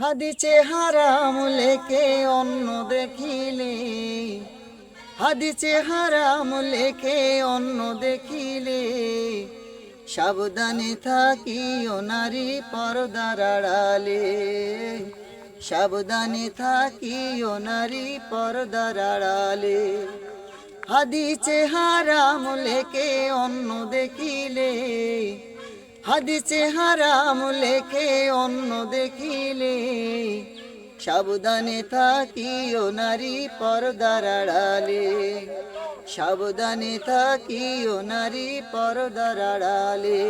হাদিসে হারাম লেখে অন্য দেখিলে, হাদিসে হারাম লেখে অন্য দেখিলে, সাবধানে থাকিও নারী পর্দার আড়ালে, সাবধানে থাকিও নারী পর্দার আড়ালে। হাদিসে হারাম লেখে অন্য দেখিলে, হাদিসে হারাম লেখে অন্য দেখিলে, সাবধানে থাকিও নারী পর্দার আড়ালে, সাবধানে থাকিও নারী পর্দার আড়ালে।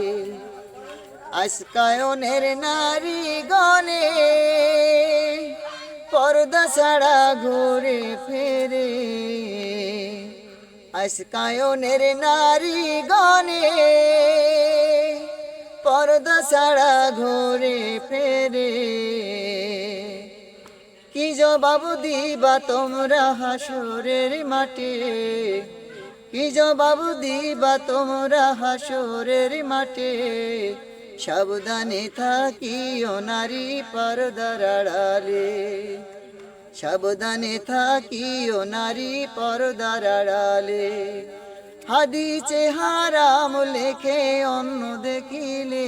আজকায়নের নারী গণে পর্দা ছাড়া ঘুরে ফেরে, আজকায়নের নারী গণে পর্দা ছাড়া ঘুরে ফেরে। কি জবাব দিবা তোমরা হাসরের মাঠে, কি জবাব দিবা তোমরা হাসরের মাঠে, সাবধানে থাকিও নারী পর্দার আড়ালে, সাবধানে থাকিও নারী পর্দার আড়ালে। হাদিসে হারাম লেখে অন্য দেখিলে,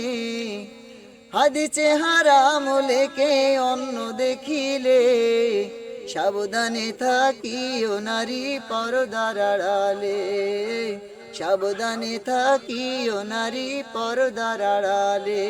হাদিসে হারাম লেখে অন্য দেখিলে, সাবধানে থাকিও নারী পর্দার আড়ালে, সাবধানে থাকিও নারী পর্দার আড়ালে।